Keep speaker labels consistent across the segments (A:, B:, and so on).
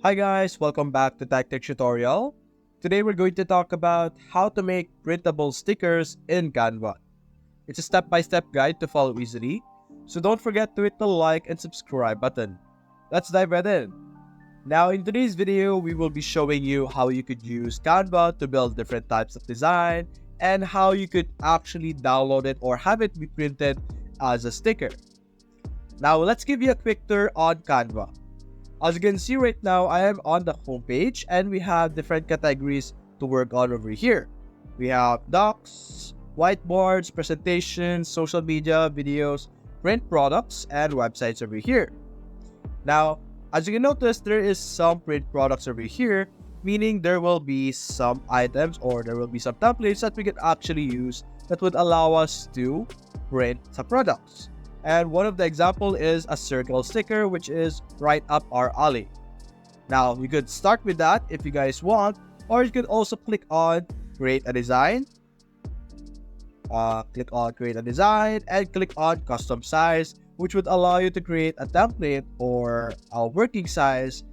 A: Hi guys, welcome back to Tactic Tutorial. Today we're going to talk about how to make printable stickers in Canva. It's a step-by-step guide to follow easily, so don't forget to hit the like and subscribe button. Let's dive right in. Now in today's video, we will be showing you how you could use Canva to build different types of design and how you could actually download it or have it be printed as a sticker. Now let's give you a quick tour on Canva. As you can see right now, I am on the homepage and we have different categories to work on over here. We have docs, whiteboards, presentations, social media, videos, print products, and websites over here. Now, as you can notice, there is some print products over here, meaning there will be some items or there will be some templates that we can actually use that would allow us to print some products. And one of the example is a circle sticker, which is right up our alley. Now, you could start with that if you guys want, or you could also click on create a design. Click on create a design and click on custom size, which would allow you to create a template or a working size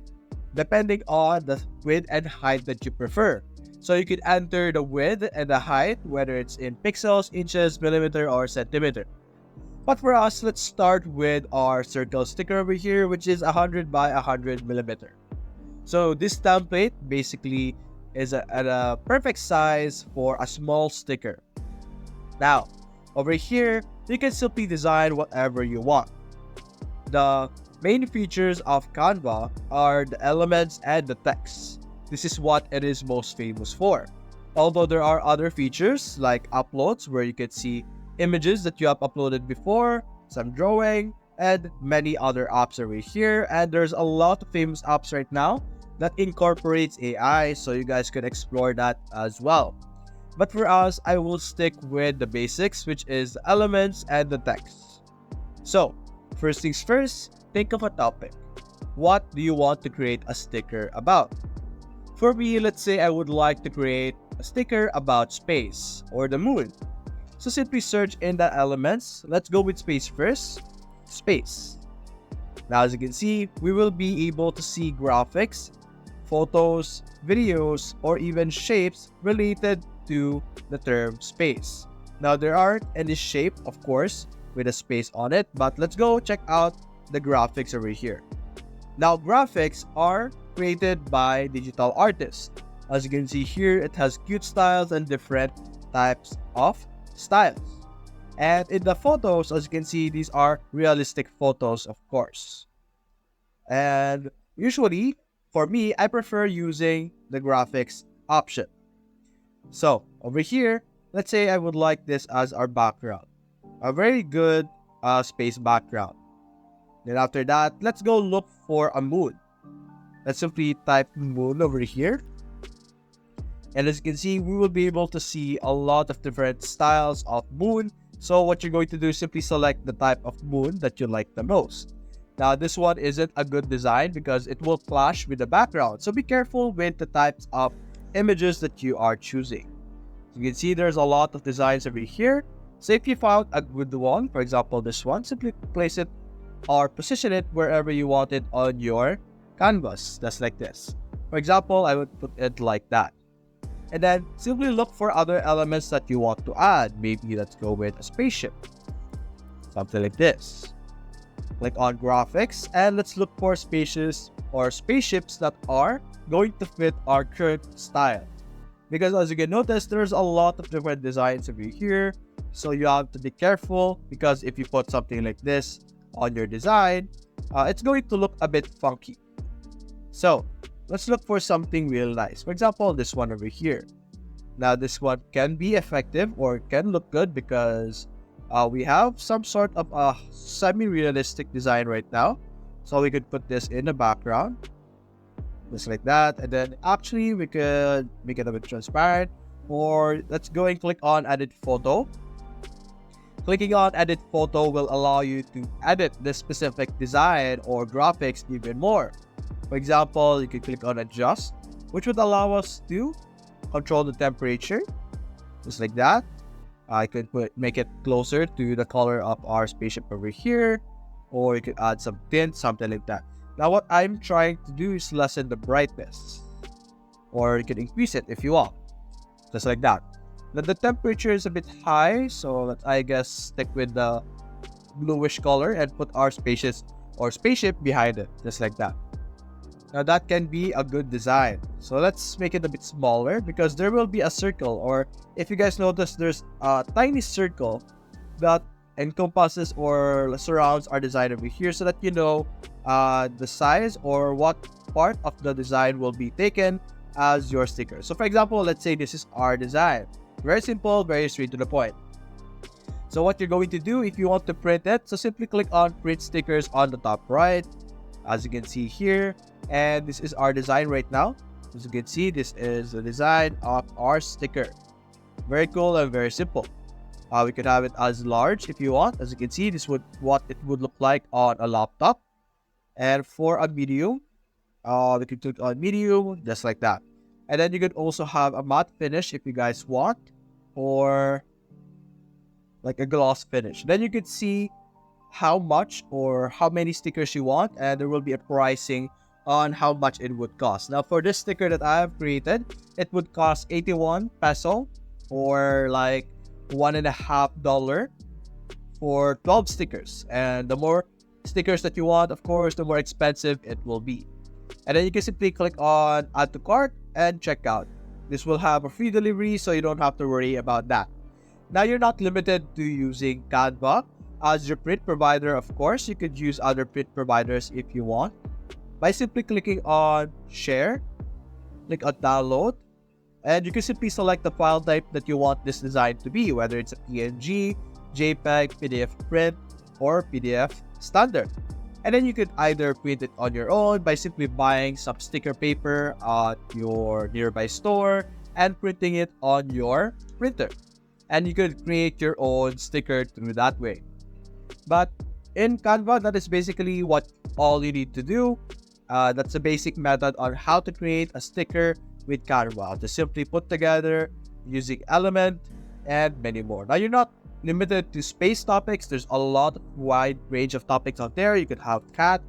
A: depending on the width and height that you prefer. So you could enter the width and the height, whether it's in pixels, inches, millimeter, or centimeter. But for us, let's start with our circle sticker over here, which is 100 by 100 millimeter. So this template basically is at a perfect size for a small sticker. Now, over here, you can simply design whatever you want. The main features of Canva are the elements and the text. This is what it is most famous for. Although there are other features like uploads where you can see images that you have uploaded before, some drawing, and many other apps over here. And there's a lot of famous apps right now that incorporates AI, so you guys could explore that as well. But for us, I will stick with the basics, which is the elements and the text. So, first things first, think of a topic. What do you want to create a sticker about? For me, let's say I would like to create a sticker about space or the moon. So simply search in the elements. Let's go with space first. Space. Now as you can see, we will be able to see graphics, photos, videos, or even shapes related to the term space. Now there aren't any shape, of course, with a space on it, but let's go check out the graphics over here. Now graphics are created by digital artists. As you can see here, it has cute styles and different types of styles. And in the photos, as you can see, these are realistic photos, of course. And usually, for me, I prefer using the graphics option. So, over here, let's say I would like this as our background. A very good space background. Then after that, let's go look for a moon. Let's simply type moon over here. And as you can see, we will be able to see a lot of different styles of moon. So what you're going to do is simply select the type of moon that you like the most. Now this one isn't a good design because it will clash with the background. So be careful with the types of images that you are choosing. You can see there's a lot of designs over here. So if you found a good one, for example this one, simply place it or position it wherever you want it on your canvas, just like this. For example, I would put it like that. And then simply look for other elements that you want to add. Maybe let's go with a spaceship. Something like this. Click on graphics and let's look for spaces or spaceships that are going to fit our current style. Because as you can notice, there's a lot of different designs over here. So you have to be careful because if you put something like this on your design, it's going to look a bit funky. So let's look for something real nice. For example, this one over here. Now, this one can be effective or can look good because we have some sort of a semi-realistic design right now. So we could put this in the background, just like that. And then actually, we could make it a bit transparent. Or let's go and click on edit photo. Clicking on edit photo will allow you to edit this specific design or graphics even more. For example, you can click on adjust, which would allow us to control the temperature, just like that. I could make it closer to the color of our spaceship over here, or you could add some tint, something like that. Now what I'm trying to do is lessen the brightness, or you can increase it if you want, just like that. Now the temperature is a bit high, so let's, I guess, stick with the bluish color and put our spaceship behind it, just like that. Now that can be a good design. So let's make it a bit smaller because there will be a circle, or if you guys notice, there's a tiny circle that encompasses or surrounds our design over here, so that you know the size or what part of the design will be taken as your sticker. So for example, let's say this is our design. Very simple, very straight to the point. So what you're going to do if you want to print it, so simply click on print stickers on the top right, as you can see here, and this is our design right now. As you can see, this is the design of our sticker. Very cool and very simple. We could have it as large if you want. As you can see, this would what it would look like on a laptop. And for a medium, we could click on medium, just like that. And then you could also have a matte finish if you guys want, or like a gloss finish. Then you could see how much or how many stickers you want, and there will be a pricing on how much it would cost. Now for this sticker that I have created, it would cost 81 peso, or like $1.50 for 12 stickers. And the more stickers that you want, of course, the more expensive it will be. And then you can simply click on add to cart and check out. This will have a free delivery, so you don't have to worry about that. Now you're not limited to using Canva as your print provider. Of course, you could use other print providers if you want by simply clicking on share, click on download, and you can simply select the file type that you want this design to be, whether it's a PNG, JPEG, PDF print, or PDF standard. And then you could either print it on your own by simply buying some sticker paper at your nearby store and printing it on your printer. And you could create your own sticker through that way. But in Canva, that is basically what all you need to do. That's a basic method on how to create a sticker with Canva. To simply put together using element and many more. Now you're not limited to space topics. There's a lot of wide range of topics out there. You could have cat.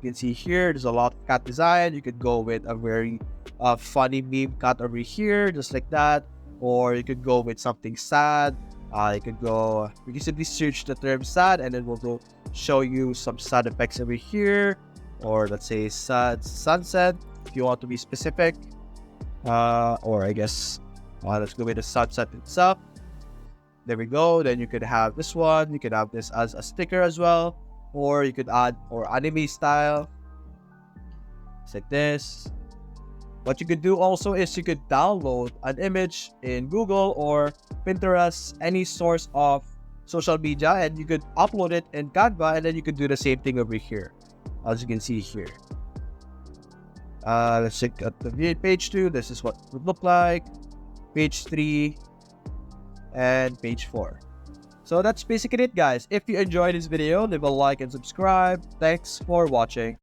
A: You can see here, there's a lot of cat design. You could go with a very funny meme cat over here, just like that. Or you could go with something sad. You can simply search the term sad, and then we'll go show you some sad effects over here. Or let's say sad sunset, if you want to be specific. Or I guess, let's go with the sunset itself. There we go. Then you could have this one. You could have this as a sticker as well. Or you could add or anime style. It's like this. What you could do also is you could download an image in Google or Pinterest, any source of social media, and you could upload it in Canva, and then you could do the same thing over here, as you can see here. Let's check out the page 2. This is what it would look like. Page 3 and page 4. So that's basically it, guys. If you enjoyed this video, leave a like and subscribe. Thanks for watching.